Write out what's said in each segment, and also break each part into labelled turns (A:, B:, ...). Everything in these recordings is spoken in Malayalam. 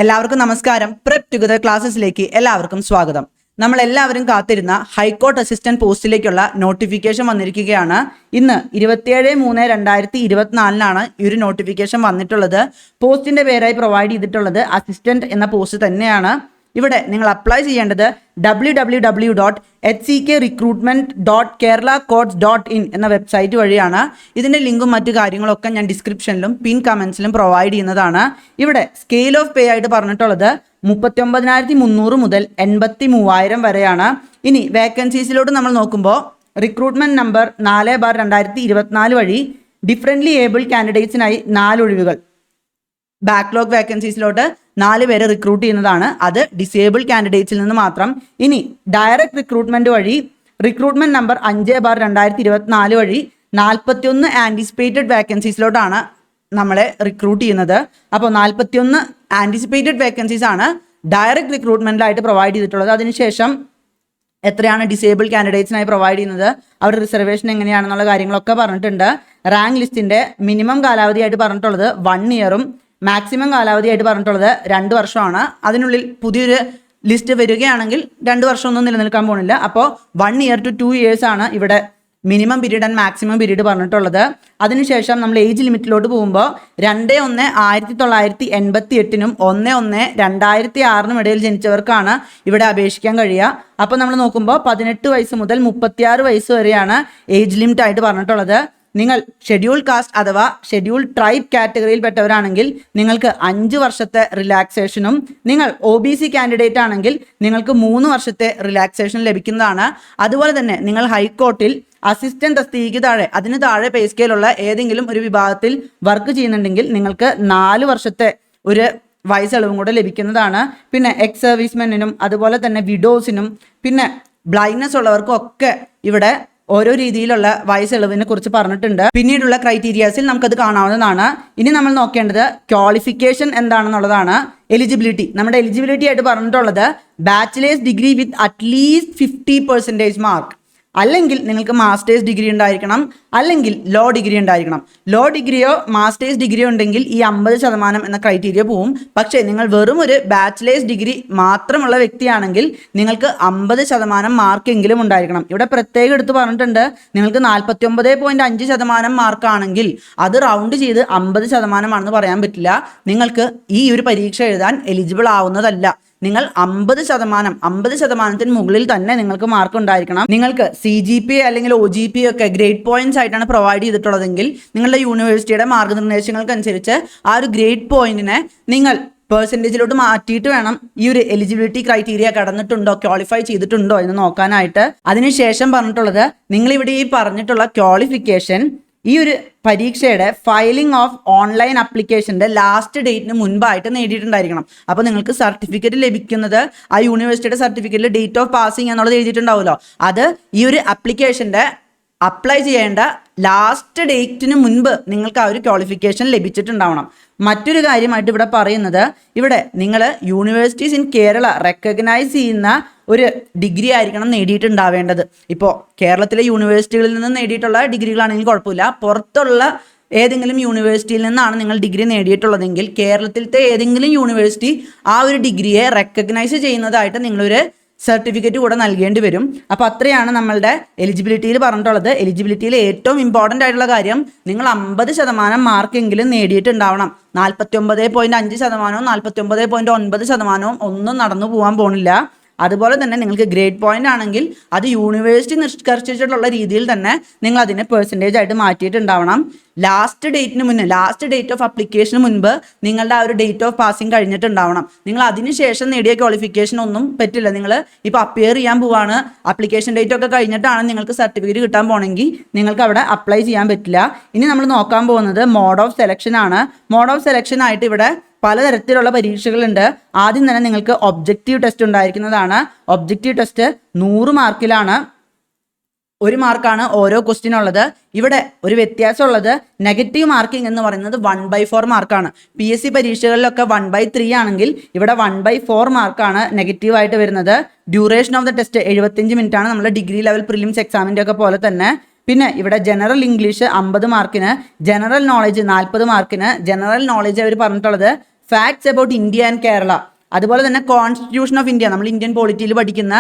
A: എല്ലാവർക്കും നമസ്കാരം. പ്രെപ് ടുഗദർ ക്ലാസ്സസിലേക്ക് എല്ലാവർക്കും സ്വാഗതം. നമ്മൾ എല്ലാവരും കാത്തിരുന്ന ഹൈക്കോർട്ട് അസിസ്റ്റന്റ് പോസ്റ്റിലേക്കുള്ള നോട്ടിഫിക്കേഷൻ വന്നിരിക്കുകയാണ്. ഇന്ന് 27/3/2024 ഈ ഒരു നോട്ടിഫിക്കേഷൻ വന്നിട്ടുള്ളത്. പോസ്റ്റിന്റെ പേരായി പ്രൊവൈഡ് ചെയ്തിട്ടുള്ളത് അസിസ്റ്റന്റ് എന്ന പോസ്റ്റ് തന്നെയാണ്. ഇവിടെ നിങ്ങൾ അപ്ലൈ ചെയ്യേണ്ടത് www.hckrecruitment.keralacourts.in എന്ന വെബ്സൈറ്റ് വഴിയാണ്. ഇതിൻ്റെ ലിങ്കും മറ്റു കാര്യങ്ങളൊക്കെ ഞാൻ ഡിസ്ക്രിപ്ഷനിലും പിൻ കമൻസിലും പ്രൊവൈഡ് ചെയ്യുന്നതാണ്. ഇവിടെ സ്കെയിൽ ഓഫ് പേ ആയിട്ട് പറഞ്ഞിട്ടുള്ളത് 39,300 മുതൽ 83,000 വരെയാണ്. ഇനി വേക്കൻസീസിലോട്ട് നമ്മൾ നോക്കുമ്പോൾ റിക്രൂട്ട്മെന്റ് നമ്പർ 4/2024 വഴി ഡിഫറൻ്റ്ലി ഏബിൾഡ് കാൻഡിഡേറ്റ്സിനായി 4 ഒഴിവുകൾ. ബാക്ക്ലോഗ് വേക്കൻസീസിലോട്ട് 4 പേരെ റിക്രൂട്ട് ചെയ്യുന്നതാണ്. അത് ഡിസേബിൾഡ് കാൻഡിഡേറ്റ്സിൽ നിന്ന് മാത്രം. ഇനി ഡയറക്റ്റ് റിക്രൂട്ട്മെന്റ് വഴി റിക്രൂട്ട്മെന്റ് നമ്പർ 5/2024 വഴി 41 ആൻറ്റിസിപ്പേറ്റഡ് വേക്കൻസീസിലോട്ടാണ് നമ്മളെ റിക്രൂട്ട് ചെയ്യുന്നത്. അപ്പോൾ 41 ആൻറ്റിസിപ്പേറ്റഡ് വേക്കൻസീസ് ആണ് ഡയറക്റ്റ് റിക്രൂട്ട്മെന്റിലായിട്ട് പ്രൊവൈഡ് ചെയ്തിട്ടുള്ളത്. അതിനുശേഷം എത്രയാണ് ഡിസേബിൾഡ് കാൻഡിഡേറ്റ്സിനായി പ്രൊവൈഡ് ചെയ്യുന്നത്, അവരുടെ റിസർവേഷൻ എങ്ങനെയാണെന്നുള്ള കാര്യങ്ങളൊക്കെ പറഞ്ഞിട്ടുണ്ട്. റാങ്ക് ലിസ്റ്റിന്റെ മിനിമം കാലാവധിയായിട്ട് പറഞ്ഞിട്ടുള്ളത് 1 ഇയറും മാക്സിമം കാലാവധിയായിട്ട് പറഞ്ഞിട്ടുള്ളത് 2 വർഷമാണ്. അതിനുള്ളിൽ പുതിയൊരു ലിസ്റ്റ് വരികയാണെങ്കിൽ 2 വർഷമൊന്നും നിലനിൽക്കാൻ പോകുന്നില്ല. അപ്പോൾ 1 ഇയർ to 2 years ആണ് ഇവിടെ minimum period and maximum period പറഞ്ഞിട്ടുള്ളത്. അതിനുശേഷം നമ്മൾ ഏജ് ലിമിറ്റിലോട്ട് പോകുമ്പോൾ 2/1/1988 1/1/2006 ഇടയിൽ ജനിച്ചവർക്കാണ് ഇവിടെ അപേക്ഷിക്കാൻ കഴിയുക. അപ്പോൾ നമ്മൾ നോക്കുമ്പോൾ 18 വയസ്സ് മുതൽ 36 വയസ്സ് വരെയാണ് ഏജ് ലിമിറ്റ് ആയിട്ട് പറഞ്ഞിട്ടുള്ളത്. നിങ്ങൾ ഷെഡ്യൂൾ കാസ്റ്റ് അഥവാ ഷെഡ്യൂൾ ട്രൈബ് കാറ്റഗറിയിൽപ്പെട്ടവരാണെങ്കിൽ നിങ്ങൾക്ക് 5 വർഷത്തെ റിലാക്സേഷനും, നിങ്ങൾ OBC കാൻഡിഡേറ്റ് ആണെങ്കിൽ നിങ്ങൾക്ക് 3 വർഷത്തെ റിലാക്സേഷൻ ലഭിക്കുന്നതാണ്. അതുപോലെ തന്നെ നിങ്ങൾ ഹൈക്കോർട്ടിൽ അസിസ്റ്റന്റ് തസ്തികയ്ക്ക് താഴെ, അതിന് താഴെ പേ സ്കെയിലുള്ള ഏതെങ്കിലും ഒരു വിഭാഗത്തിൽ വർക്ക് ചെയ്യുന്നുണ്ടെങ്കിൽ നിങ്ങൾക്ക് 4 വർഷത്തെ ഒരു വയസ്സളവും കൂടെ ലഭിക്കുന്നതാണ്. പിന്നെ എക്സ് സർവീസ്മെന്നിനും അതുപോലെ തന്നെ വിഡോസിനും പിന്നെ ബ്ലൈൻഡ്നെസ് ഉള്ളവർക്കും ഒക്കെ ഇവിടെ ഓരോ രീതിയിലുള്ള വയസ്സളവിനെ കുറിച്ച് പറഞ്ഞിട്ടുണ്ട്. പിന്നീടുള്ള ക്രൈറ്റീരിയാസിൽ നമുക്കത് കാണാവുന്നതാണ്. ഇനി നമ്മൾ നോക്കേണ്ടത് ക്വാളിഫിക്കേഷൻ എന്താണെന്നുള്ളതാണ്. എലിജിബിലിറ്റി, നമ്മുടെ എലിജിബിലിറ്റി ആയിട്ട് പറഞ്ഞിട്ടുള്ളത് bachelor's degree with at least 50% mark, അല്ലെങ്കിൽ നിങ്ങൾക്ക് മാസ്റ്റേഴ്സ് ഡിഗ്രി ഉണ്ടായിരിക്കണം, അല്ലെങ്കിൽ ലോ ഡിഗ്രി ഉണ്ടായിരിക്കണം. ലോ ഡിഗ്രിയോ മാസ്റ്റേഴ്സ് ഡിഗ്രിയോ ഉണ്ടെങ്കിൽ ഈ 50% എന്ന ക്രൈറ്റീരിയ പോവും. പക്ഷേ നിങ്ങൾ വെറും ഒരു ബാച്ചിലേഴ്സ് ഡിഗ്രി മാത്രമുള്ള വ്യക്തിയാണെങ്കിൽ നിങ്ങൾക്ക് 50% മാർക്കെങ്കിലും ഉണ്ടായിരിക്കണം. ഇവിടെ പ്രത്യേകം എടുത്ത് പറഞ്ഞിട്ടുണ്ട്, നിങ്ങൾക്ക് 49.5% മാർക്കാണെങ്കിൽ അത് റൗണ്ട് ചെയ്ത് 50% പറയാൻ പറ്റില്ല. നിങ്ങൾക്ക് ഈ ഒരു പരീക്ഷ എഴുതാൻ എലിജിബിൾ ആവുന്നതല്ല. നിങ്ങൾ 50% മുകളിൽ തന്നെ നിങ്ങൾക്ക് മാർക്ക് ഉണ്ടായിരിക്കണം. നിങ്ങൾക്ക് CGPA അല്ലെങ്കിൽ OGPA ഒക്കെ ഗ്രേഡ് പോയിന്റ്സ് ആയിട്ടാണ് പ്രൊവൈഡ് ചെയ്തിട്ടുള്ളതെങ്കിൽ നിങ്ങളുടെ യൂണിവേഴ്സിറ്റിയുടെ മാർഗ്ഗനിർദ്ദേശങ്ങൾക്കനുസരിച്ച് ആ ഒരു ഗ്രേഡ് പോയിന്റിനെ നിങ്ങൾ പെർസെൻറ്റേജിലോട്ട് മാറ്റിയിട്ട് വേണം ഈ ഒരു എലിജിബിലിറ്റി ക്രൈറ്റീരിയ കടന്നിട്ടുണ്ടോ, ക്വാളിഫൈ ചെയ്തിട്ടുണ്ടോ എന്ന് നോക്കാനായിട്ട്. അതിനുശേഷം പറഞ്ഞിട്ടുള്ളത് നിങ്ങളിവിടെ ഈ പറഞ്ഞിട്ടുള്ള ക്വാളിഫിക്കേഷൻ ഈ ഒരു പരീക്ഷയുടെ ഫയലിംഗ് ഓഫ് ഓൺലൈൻ ആപ്ലിക്കേഷൻ്റെ ലാസ്റ്റ് ഡേറ്റിന് മുൻപായിട്ട് നേടിയിട്ടുണ്ടായിരിക്കണം. അപ്പോൾ നിങ്ങൾക്ക് സർട്ടിഫിക്കറ്റ് ലഭിക്കുന്നത് ആ യൂണിവേഴ്സിറ്റിയുടെ സർട്ടിഫിക്കറ്റിൽ ഡേറ്റ് ഓഫ് പാസിംഗ് എന്നുള്ളത് എഴുതിയിട്ടുണ്ടാവുമല്ലോ, അത് ഈ ഒരു ആപ്ലിക്കേഷൻ്റെ അപ്ലൈ ചെയ്യേണ്ട ലാസ്റ്റ് ഡേറ്റിന് മുൻപ് നിങ്ങൾക്ക് ആ ഒരു ക്വാളിഫിക്കേഷൻ ലഭിച്ചിട്ടുണ്ടാവണം. മറ്റൊരു കാര്യമായിട്ട് ഇവിടെ പറയുന്നത്, ഇവിടെ നിങ്ങൾ യൂണിവേഴ്സിറ്റീസ് ഇൻ കേരള റെക്കഗ്നൈസ് ചെയ്യുന്ന ഒരു ഡിഗ്രി ആയിരിക്കണം നേടിയിട്ടുണ്ടാവേണ്ടത്. ഇപ്പോൾ കേരളത്തിലെ യൂണിവേഴ്സിറ്റികളിൽ നിന്ന് നേടിയിട്ടുള്ള ഡിഗ്രികളാണെങ്കിൽ കുഴപ്പമില്ല. പുറത്തുള്ള ഏതെങ്കിലും യൂണിവേഴ്സിറ്റിയിൽ നിന്നാണ് നിങ്ങൾ ഡിഗ്രി നേടിയിട്ടുള്ളതെങ്കിൽ കേരളത്തിലത്തെ ഏതെങ്കിലും യൂണിവേഴ്സിറ്റി ആ ഒരു ഡിഗ്രിയെ റെക്കഗ്നൈസ് ചെയ്യുന്നതായിട്ട് നിങ്ങളൊരു സർട്ടിഫിക്കറ്റ് കൂടെ നൽകേണ്ടി വരും. അപ്പോൾ അത്രയാണ് നമ്മളുടെ എലിജിബിലിറ്റിയിൽ പറഞ്ഞിട്ടുള്ളത്. എലിജിബിലിറ്റിയിൽ ഏറ്റവും ഇമ്പോർട്ടൻ്റ് ആയിട്ടുള്ള കാര്യം നിങ്ങൾ 50% മാർക്കെങ്കിലും നേടിയിട്ടുണ്ടാവണം. 49.5% 49.9% ഒന്നും നടന്നു പോകാൻ പോണില്ല. അതുപോലെ തന്നെ നിങ്ങൾക്ക് ഗ്രേഡ് പോയിന്റ് ആണെങ്കിൽ അത് യൂണിവേഴ്സിറ്റി നിഷ്കർഷിച്ചിട്ടുള്ള രീതിയിൽ തന്നെ നിങ്ങൾ അതിനെ പെർസെൻറ്റേജ് ആയിട്ട് മാറ്റിയിട്ടുണ്ടാവണം. ലാസ്റ്റ് ഡേറ്റിന് മുന്നേ, ലാസ്റ്റ് ഡേറ്റ് ഓഫ് അപ്ലിക്കേഷന് മുൻപ് നിങ്ങളുടെ ആ ഒരു ഡേറ്റ് ഓഫ് പാസിംഗ് കഴിഞ്ഞിട്ടുണ്ടാവണം. നിങ്ങൾ അതിനുശേഷം നേടിയ ക്വാളിഫിക്കേഷൻ ഒന്നും പറ്റില്ല. നിങ്ങൾ ഇപ്പോൾ അപ്പിയർ ചെയ്യാൻ പോവാണ്, അപ്ലിക്കേഷൻ ഡേറ്റ് ഒക്കെ കഴിഞ്ഞിട്ടാണ് നിങ്ങൾക്ക് സർട്ടിഫിക്കറ്റ് കിട്ടാൻ പോകണമെങ്കിൽ നിങ്ങൾക്ക് അവിടെ അപ്ലൈ ചെയ്യാൻ പറ്റില്ല. ഇനി നമ്മൾ നോക്കാൻ പോകുന്നത് മോഡ് ഓഫ് സെലക്ഷൻ ആണ്. മോഡ് ഓഫ് സെലക്ഷൻ ആയിട്ട് ഇവിടെ പലതരത്തിലുള്ള പരീക്ഷകളുണ്ട്. ആദ്യം തന്നെ നിങ്ങൾക്ക് ഒബ്ജക്റ്റീവ് ടെസ്റ്റ് ഉണ്ടായിരിക്കുന്നതാണ്. Objective test 100 മാർക്കിലാണ്. 1 മാർക്കാണ് ഓരോ ക്വസ്റ്റ്യൻ ഉള്ളത്. ഇവിടെ ഒരു വ്യത്യാസമുള്ളത്, നെഗറ്റീവ് മാർക്കിംഗ് എന്ന് പറയുന്നത് 1/4 മാർക്കാണ്. PSC പരീക്ഷകളിലൊക്കെ 1/3 ആണെങ്കിൽ ഇവിടെ 1/4 മാർക്കാണ് നെഗറ്റീവായിട്ട് വരുന്നത്. Duration of the test 75 minute ആണ്, നമ്മുടെ ഡിഗ്രി ലെവൽ പ്രിലിംസ് എക്സാമിൻ്റെ ഒക്കെ പോലെ തന്നെ. പിന്നെ ഇവിടെ ജനറൽ ഇംഗ്ലീഷ് 50 മാർക്കിന്, ജനറൽ നോളജ് 40 മാർക്കിന്. ജനറൽ നോളജ് അവർ പറഞ്ഞിട്ടുള്ളത് facts about India and Kerala, അതുപോലെ തന്നെ കോൺസ്റ്റിറ്റ്യൂഷൻ ഓഫ് ഇന്ത്യ, നമ്മൾ ഇന്ത്യൻ പോളിറ്റിയിൽ പഠിക്കുന്ന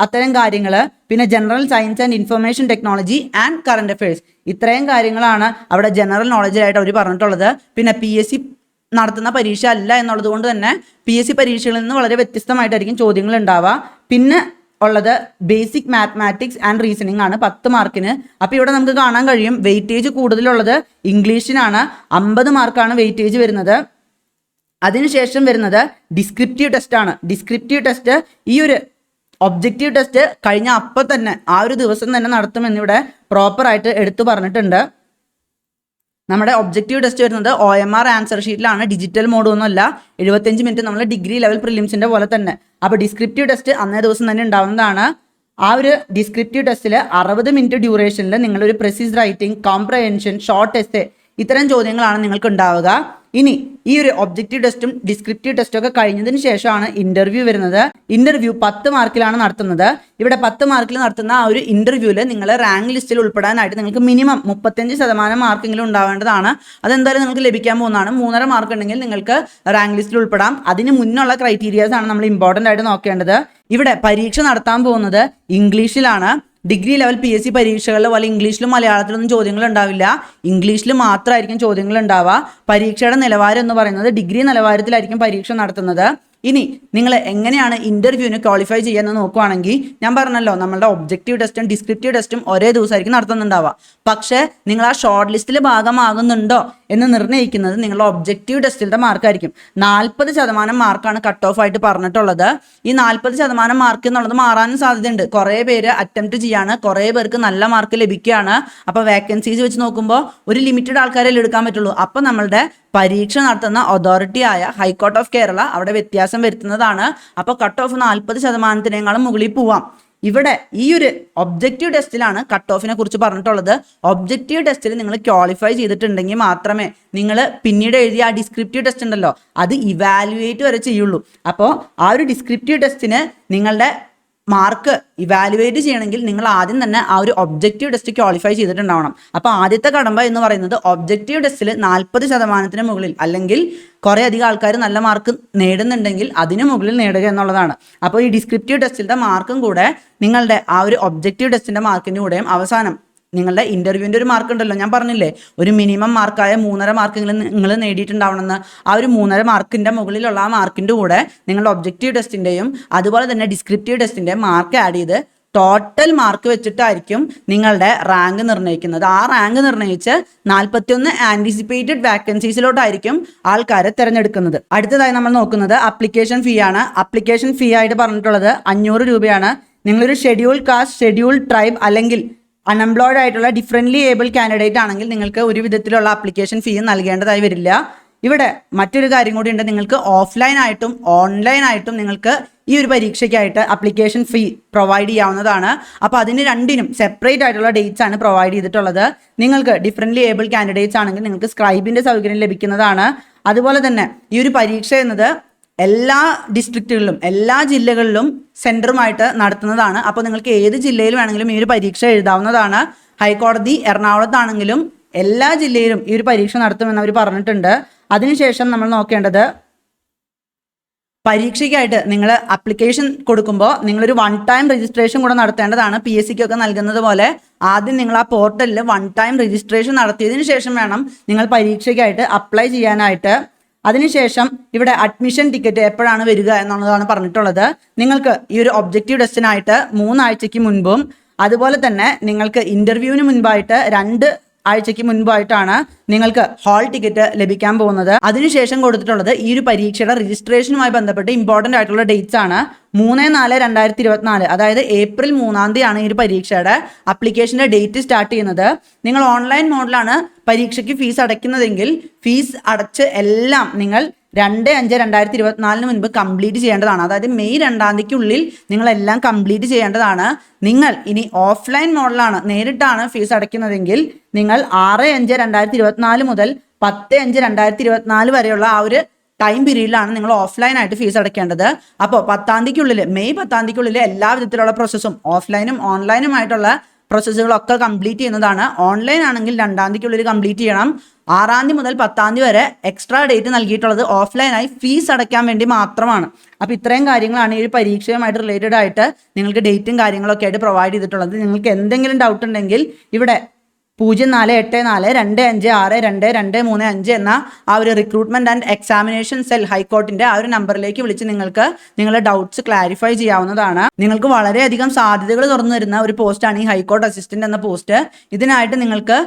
A: അത്തരം കാര്യങ്ങൾ, പിന്നെ general science and information technology and current affairs, ഇത്രയും കാര്യങ്ങളാണ് അവിടെ ജനറൽ നോളജിലായിട്ട് അവർ പറഞ്ഞിട്ടുള്ളത്. പിന്നെ PSC നടത്തുന്ന പരീക്ഷ അല്ല എന്നുള്ളത് കൊണ്ട് തന്നെ PSC പരീക്ഷകളിൽ നിന്ന് വളരെ വ്യത്യസ്തമായിട്ടായിരിക്കും ചോദ്യങ്ങൾ ഉണ്ടാവുക. പിന്നെ ഉള്ളത് ബേസിക് മാത്തമാറ്റിക്സ് ആൻഡ് റീസണിങ് ആണ് 10 മാർക്കിന്. അപ്പോൾ ഇവിടെ നമുക്ക് കാണാൻ കഴിയും വെയിറ്റേജ് കൂടുതലുള്ളത് ഇംഗ്ലീഷിനാണ്. 50 മാർക്കാണ് വെയിറ്റേജ് വരുന്നത്. അതിനുശേഷം വരുന്നത് ഡിസ്ക്രിപ്റ്റീവ് ടെസ്റ്റ് ആണ്. ഡിസ്ക്രിപ്റ്റീവ് ടെസ്റ്റ് ഈ ഒരു ഒബ്ജക്റ്റീവ് ടെസ്റ്റ് കഴിഞ്ഞ അപ്പം തന്നെ ആ ഒരു ദിവസം തന്നെ നടത്തുമെന്നിവിടെ പ്രോപ്പറായിട്ട് എടുത്തു പറഞ്ഞിട്ടുണ്ട്. നമ്മുടെ ഒബ്ജക്റ്റീവ് ടെസ്റ്റ് വരുന്നത് OMR ആൻസർ ഷീറ്റിലാണ്, ഡിജിറ്റൽ മോഡൊന്നുമല്ല. 75 മിനിറ്റ് നമ്മൾ ഡിഗ്രി ലെവൽ പ്രിലിംസിൻ്റെ പോലെ തന്നെ. അപ്പോൾ ഡിസ്ക്രിപ്റ്റീവ് ടെസ്റ്റ് അന്നേ ദിവസം തന്നെ ഉണ്ടാവുന്നതാണ്. ആ ഒരു ഡിസ്ക്രിപ്റ്റീവ് ടെസ്റ്റിൽ 60 മിനിറ്റ് ഡ്യൂറേഷനിൽ നിങ്ങളൊരു പ്രെസീസ് റൈറ്റിംഗ്, കോംപ്രഹെൻഷൻ, ഷോർട്ട് എസ്സേ ഇത്തരം ചോദ്യങ്ങളാണ് നിങ്ങൾക്ക് ഉണ്ടാവുക. ഇനി ഈ ഒരു ഒബ്ജക്റ്റീവ് ടെസ്റ്റും ഡിസ്ക്രിപ്റ്റീവ് ടെസ്റ്റും ഒക്കെ കഴിഞ്ഞതിന് ശേഷമാണ് ഇന്റർവ്യൂ വരുന്നത്. ഇന്റർവ്യൂ 10 മാർക്കിലാണ് നടത്തുന്നത്. ഇവിടെ 10 മാർക്കിൽ നടത്തുന്ന ആ ഒരു ഇന്റർവ്യൂവിൽ നിങ്ങൾ റാങ്ക് ലിസ്റ്റിൽ ഉൾപ്പെടാനായിട്ട് നിങ്ങൾക്ക് മിനിമം 35% മാർക്കെങ്കിലും ഉണ്ടാവേണ്ടതാണ്. അതെന്തായാലും നിങ്ങൾക്ക് ലഭിക്കാൻ പോകുന്നതാണ്. 3.5 മാർക്ക് ഉണ്ടെങ്കിൽ നിങ്ങൾക്ക് റാങ്ക് ലിസ്റ്റിൽ ഉൾപ്പെടാം. അതിന് മുന്നുള്ള ക്രൈറ്റീരിയാസ് ആണ് നമ്മൾ ഇമ്പോർട്ടൻ്റ് ആയിട്ട് നോക്കേണ്ടത്. ഇവിടെ പരീക്ഷ നടത്താൻ പോകുന്നത് ഇംഗ്ലീഷിലാണ്. ഡിഗ്രി ലെവൽ PSC പരീക്ഷകളിൽ പോലെ ഇംഗ്ലീഷിലും മലയാളത്തിലൊന്നും ചോദ്യങ്ങൾ ഉണ്ടാവില്ല. ഇംഗ്ലീഷിൽ മാത്രമായിരിക്കും ചോദ്യങ്ങൾ ഉണ്ടാവുക. പരീക്ഷയുടെ നിലവാരം എന്ന് പറയുന്നത് ഡിഗ്രി നിലവാരത്തിലായിരിക്കും പരീക്ഷ നടത്തുന്നത്. ഇനി നിങ്ങൾ എങ്ങനെയാണ് ഇന്റർവ്യൂവിന് ക്വാളിഫൈ ചെയ്യാന്ന് നോക്കുവാണെങ്കിൽ ഞാൻ പറഞ്ഞല്ലോ നമ്മളുടെ ഒബ്ജക്റ്റീവ് ടെസ്റ്റും ഡിസ്ക്രിപ്റ്റീവ് ടെസ്റ്റും ഒരേ ദിവസമായിരിക്കും നടത്തുന്നുണ്ടാവുക. പക്ഷേ നിങ്ങൾ ആ ഷോർട്ട് ലിസ്റ്റിൽ ഭാഗമാകുന്നുണ്ടോ എന്ന് നിർണ്ണയിക്കുന്നത് നിങ്ങളുടെ ഒബ്ജക്റ്റീവ് ടെസ്റ്റിൻ്റെ മാർക്കായിരിക്കും. 40% മാർക്കാണ് കട്ട് ഓഫ് ആയിട്ട് പറഞ്ഞിട്ടുള്ളത്. ഈ 40% മാർക്ക് എന്നുള്ളത് മാറാനും സാധ്യതയുണ്ട്. കുറേ പേര് അറ്റംപ്റ്റ് ചെയ്യാണ്, കുറേ പേർക്ക് നല്ല മാർക്ക് ലഭിക്കുകയാണ്. അപ്പോൾ വേക്കൻസീസ് വെച്ച് നോക്കുമ്പോൾ ഒരു ലിമിറ്റഡ് ആൾക്കാരെ എടുക്കാൻ പറ്റുള്ളൂ. അപ്പോൾ നമ്മളുടെ പരീക്ഷ നടത്തുന്ന അതോറിറ്റി ആയ ഹൈക്കോർട്ട് ഓഫ് കേരള അവിടെ വ്യത്യാസം വരുത്തുന്നതാണ്. അപ്പോൾ കട്ട് ഓഫ് 40%-നേക്കാളും മുകളിൽ പോവാം. ഇവിടെ ഈ ഒരു ഒബ്ജക്റ്റീവ് ടെസ്റ്റിലാണ് കട്ട് ഓഫിനെ കുറിച്ച് പറഞ്ഞിട്ടുള്ളത്. ഒബ്ജക്റ്റീവ് ടെസ്റ്റിൽ നിങ്ങൾ ക്വാളിഫൈ ചെയ്തിട്ടുണ്ടെങ്കിൽ മാത്രമേ നിങ്ങൾ പിന്നീട് എഴുതിയ ആ ഡിസ്ക്രിപ്റ്റീവ് ടെസ്റ്റ് ഉണ്ടല്ലോ അത് ഇവാലുവേറ്റ് വരെ ചെയ്യുള്ളൂ. അപ്പോൾ ആ ഒരു ഡിസ്ക്രിപ്റ്റീവ് ടെസ്റ്റിന് നിങ്ങളുടെ മാർക്ക് ഇവാലുവേറ്റ് ചെയ്യണമെങ്കിൽ നിങ്ങൾ ആദ്യം തന്നെ ആ ഒരു ഒബ്ജക്റ്റീവ് ടെസ്റ്റ് ക്വാളിഫൈ ചെയ്തിട്ടുണ്ടാവണം. അപ്പോൾ ആദ്യത്തെ കടമ്പ എന്ന് പറയുന്നത് ഒബ്ജക്റ്റീവ് ടെസ്റ്റിൽ 40%-ന് മുകളിൽ അല്ലെങ്കിൽ കുറേ അധികം ആൾക്കാർ നല്ല മാർക്ക് നേടുന്നുണ്ടെങ്കിൽ അതിന് മുകളിൽ നേടുക എന്നുള്ളതാണ്. അപ്പോൾ ഈ ഡിസ്ക്രിപ്റ്റീവ് ടെസ്റ്റിൻ്റെ മാർക്കും കൂടെ നിങ്ങളുടെ ആ ഒരു ഒബ്ജക്റ്റീവ് ടെസ്റ്റിൻ്റെ മാർക്കിൻ്റെ കൂടെയും അവസാനം നിങ്ങളുടെ ഇൻ്റർവ്യൂവിൻ്റെ ഒരു മാർക്ക് ഉണ്ടല്ലോ, ഞാൻ പറഞ്ഞില്ലേ ഒരു മിനിമം മാർക്കായ 3.5 മാർക്കെങ്കിലും നിങ്ങൾ നേടിയിട്ടുണ്ടാവണമെന്ന്. ആ ഒരു 3.5 മാർക്കിൻ്റെ മുകളിലുള്ള ആ മാർക്കിൻ്റെ കൂടെ നിങ്ങളുടെ ഒബ്ജക്റ്റീവ് ടെസ്റ്റിൻ്റെയും അതുപോലെ തന്നെ ഡിസ്ക്രിപ്റ്റീവ് ടെസ്റ്റിൻ്റെയും മാർക്ക് ആഡ് ചെയ്ത് ടോട്ടൽ മാർക്ക് വെച്ചിട്ടായിരിക്കും നിങ്ങളുടെ റാങ്ക് നിർണ്ണയിക്കുന്നത്. ആ റാങ്ക് നിർണ്ണയിച്ച് 41 ആൻറ്റിസിപ്പേറ്റഡ് വാക്കൻസീസിലോട്ടായിരിക്കും ആൾക്കാരെ തിരഞ്ഞെടുക്കുന്നത്. അടുത്തതായി നമ്മൾ നോക്കുന്നത് അപ്ലിക്കേഷൻ ഫീ ആണ്. അപ്ലിക്കേഷൻ ഫീ ആയിട്ട് പറഞ്ഞിട്ടുള്ളത് 500 രൂപയാണ്. നിങ്ങളൊരു ഷെഡ്യൂൾ കാസ്റ്റ്, ഷെഡ്യൂൾ ട്രൈബ് അല്ലെങ്കിൽ അൺഎംപ്ലോയ്ഡ് ആയിട്ടുള്ള ഡിഫറൻ്റ്ലി ഏബിൾ കാൻഡിഡേറ്റ് ആണെങ്കിൽ നിങ്ങൾക്ക് ഒരു വിധത്തിലുള്ള ആപ്ലിക്കേഷൻ ഫീ നൽകേണ്ടതായി വരില്ല. ഇവിടെ മറ്റൊരു കാര്യം കൂടി ഉണ്ട്. നിങ്ങൾക്ക് ഓഫ്ലൈനായിട്ടും ഓൺലൈനായിട്ടും നിങ്ങൾക്ക് ഈ ഒരു പരീക്ഷയ്ക്കായിട്ട് അപ്ലിക്കേഷൻ ഫീ പ്രൊവൈഡ് ചെയ്യാവുന്നതാണ്. അപ്പോൾ അതിന് രണ്ടിനും സെപ്പറേറ്റ് ആയിട്ടുള്ള ഡേറ്റ്സ് ആണ് പ്രൊവൈഡ് ചെയ്തിട്ടുള്ളത്. നിങ്ങൾക്ക് ഡിഫറൻ്റ്ലി ഏബിൾ കാൻഡിഡേറ്റ്സ് ആണെങ്കിൽ നിങ്ങൾക്ക് സ്ക്രൈബിൻ്റെ സൗകര്യം ലഭിക്കുന്നതാണ്. അതുപോലെ തന്നെ ഈ ഒരു പരീക്ഷ എന്നത് എല്ലാ ഡിസ്ട്രിക്റ്റുകളിലും എല്ലാ ജില്ലകളിലും സെൻറ്ററുമായിട്ട് നടത്തുന്നതാണ്. അപ്പോൾ നിങ്ങൾക്ക് ഏത് ജില്ലയിൽ വേണമെങ്കിലും ഈ ഒരു പരീക്ഷ എഴുതാവുന്നതാണ്. ഹൈക്കോടതി എറണാകുളത്താണെങ്കിലും എല്ലാ ജില്ലയിലും ഈ ഒരു പരീക്ഷ നടത്തുമെന്ന് അവർ പറഞ്ഞിട്ടുണ്ട്. അതിനുശേഷം നമ്മൾ നോക്കേണ്ടത് പരീക്ഷയ്ക്കായിട്ട് നിങ്ങൾ അപ്ലിക്കേഷൻ കൊടുക്കുമ്പോൾ നിങ്ങളൊരു 1 ടൈം രജിസ്ട്രേഷൻ കൂടെ നടത്തേണ്ടതാണ്. PSCക്കൊക്കെ നൽകുന്നത് പോലെ ആദ്യം നിങ്ങൾ ആ പോർട്ടലിൽ 1 ടൈം രജിസ്ട്രേഷൻ നടത്തിയതിന് ശേഷം വേണം നിങ്ങൾ പരീക്ഷയ്ക്കായിട്ട് അപ്ലൈ ചെയ്യാനായിട്ട്. അതിനുശേഷം ഇവിടെ അഡ്മിഷൻ ടിക്കറ്റ് എപ്പോഴാണ് വരിക എന്നുള്ളതാണ് പറഞ്ഞിട്ടുള്ളത്. നിങ്ങൾക്ക് ഈ ഒരു ഒബ്ജക്റ്റീവ് ടെസ്റ്റിനായിട്ട് 3 ആഴ്ചയ്ക്ക് മുൻപും അതുപോലെ തന്നെ നിങ്ങൾക്ക് ഇൻ്റർവ്യൂവിന് മുൻപായിട്ട് 2 ആഴ്ചയ്ക്ക് മുൻപായിട്ടാണ് നിങ്ങൾക്ക് ഹാൾ ടിക്കറ്റ് ലഭിക്കാൻ പോകുന്നത്. അതിനുശേഷം കൊടുത്തിട്ടുള്ളത് ഈ ഒരു പരീക്ഷയുടെ രജിസ്ട്രേഷനുമായി ബന്ധപ്പെട്ട് ഇമ്പോർട്ടൻ്റ് ആയിട്ടുള്ള ഡേറ്റ്സ് ആണ്. 3/4/2024 അതായത് ഏപ്രിൽ 3-ാം തീയതിയാണ് ഈ ഒരു പരീക്ഷയുടെ അപ്ലിക്കേഷൻ്റെ ഡേറ്റ് സ്റ്റാർട്ട് ചെയ്യുന്നത്. നിങ്ങൾ ഓൺലൈൻ മോഡിലാണ് പരീക്ഷയ്ക്ക് ഫീസ് അടയ്ക്കുന്നതെങ്കിൽ ഫീസ് അടച്ച് എല്ലാം നിങ്ങൾ 2/5/2024 മുൻപ് കംപ്ലീറ്റ് ചെയ്യേണ്ടതാണ്. അതായത് മെയ് 2-ാം തീയതിക്കുള്ളിൽ നിങ്ങളെല്ലാം കംപ്ലീറ്റ് ചെയ്യേണ്ടതാണ്. നിങ്ങൾ ഇനി ഓഫ്ലൈൻ മോഡലാണ് നേരിട്ടാണ് ഫീസ് അടയ്ക്കുന്നതെങ്കിൽ നിങ്ങൾ 6/5/2024 മുതൽ 10/5/2024 വരെയുള്ള ആ ഒരു ടൈം പീരീഡിലാണ് നിങ്ങൾ ഓഫ്ലൈനായിട്ട് ഫീസ് അടയ്ക്കേണ്ടത്. അപ്പോൾ 10-ാം തീയതിക്കുള്ളിൽ മെയ് 10-ാം തീയതിക്കുള്ളിൽ എല്ലാ വിധത്തിലുള്ള പ്രോസസ്സും ഓഫ്ലൈനും ഓൺലൈനുമായിട്ടുള്ള പ്രോസസ്സുകളൊക്കെ കംപ്ലീറ്റ് ചെയ്യുന്നതാണ്. ഓൺലൈൻ ആണെങ്കിൽ 2-ാം തീയതിക്കുള്ളിൽ കംപ്ലീറ്റ് ചെയ്യണം. 6-ാം തീയതി മുതൽ 10-ാം തീയതി വരെ എക്സ്ട്രാ ഡേറ്റ് നൽകിയിട്ടുള്ളത് ഓഫ്ലൈനായി ഫീസ് അടയ്ക്കാൻ വേണ്ടി മാത്രമാണ്. അപ്പോൾ ഇത്രയും കാര്യങ്ങളാണ് ഈ ഒരു പരീക്ഷയുമായിട്ട് റിലേറ്റഡ് ആയിട്ട് നിങ്ങൾക്ക് ഡേറ്റും കാര്യങ്ങളൊക്കെ ആയിട്ട് പ്രൊവൈഡ് ചെയ്തിട്ടുള്ളത്. നിങ്ങൾക്ക് എന്തെങ്കിലും ഡൗട്ട് ഉണ്ടെങ്കിൽ ഇവിടെ 0484256223 എന്ന ആ ഒരു റിക്രൂട്ട്മെന്റ് ആൻഡ് എക്സാമിനേഷൻ സെൽ ഹൈക്കോർട്ടിന്റെ ആ ഒരു നമ്പറിലേക്ക് വിളിച്ച് നിങ്ങൾക്ക് നിങ്ങളുടെ ഡൗട്ട്സ് ക്ലാരിഫൈ ചെയ്യാവുന്നതാണ്. നിങ്ങൾക്ക് വളരെയധികം സാധ്യതകൾ തുറന്നു തരുന്ന ഒരു പോസ്റ്റാണ് ഈ ഹൈക്കോർട്ട് അസിസ്റ്റന്റ് എന്ന പോസ്റ്റ്. ഇതിനായിട്ട് നിങ്ങൾക്ക്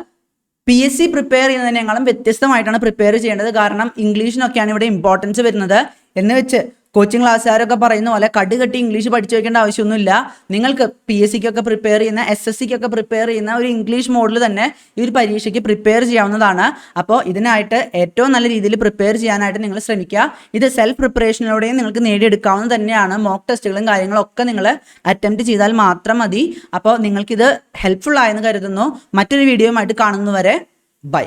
A: PSC പ്രിപ്പയർ ചെയ്യുന്നതിനേക്കാളും വ്യത്യസ്തമായിട്ടാണ് പ്രിപ്പയർ ചെയ്യേണ്ടത്. കാരണം ഇംഗ്ലീഷിനൊക്കെയാണ് ഇവിടെ ഇമ്പോർട്ടൻസ് വരുന്നത്. എന്ന് വെച്ച് കോച്ചിങ് ക്ലാസ്സുകാരൊക്കെ പറയുന്ന പോലെ കടുകെട്ടി ഇംഗ്ലീഷ് പഠിച്ചു വയ്ക്കേണ്ട ആവശ്യമൊന്നുമില്ല. നിങ്ങൾക്ക് PSCക്കൊക്കെ പ്രിപ്പയർ ചെയ്യുന്ന SSCക്കൊക്കെ പ്രിപ്പയർ ചെയ്യുന്ന ഒരു ഇംഗ്ലീഷ് മോഡിൽ തന്നെ ഈ ഒരു പരീക്ഷയ്ക്ക് പ്രിപ്പയർ ചെയ്യാവുന്നതാണ്. അപ്പോൾ ഇതിനായിട്ട് ഏറ്റവും നല്ല രീതിയിൽ പ്രിപ്പയർ ചെയ്യാനായിട്ട് നിങ്ങൾ ശ്രമിക്കുക. ഇത് സെൽഫ് പ്രിപ്പറേഷനിലൂടെയും നിങ്ങൾക്ക് നേടിയെടുക്കാവുന്നത് തന്നെയാണ്. മോക്ക് ടെസ്റ്റുകളും കാര്യങ്ങളൊക്കെ നിങ്ങൾ അറ്റംപ്റ്റ് ചെയ്താൽ മാത്രം മതി. അപ്പോൾ നിങ്ങൾക്കിത് ഹെൽപ്ഫുൾ ആയെന്ന് കരുതുന്നു. മറ്റൊരു വീഡിയോയുമായിട്ട് കാണുന്നവരെ ബൈ.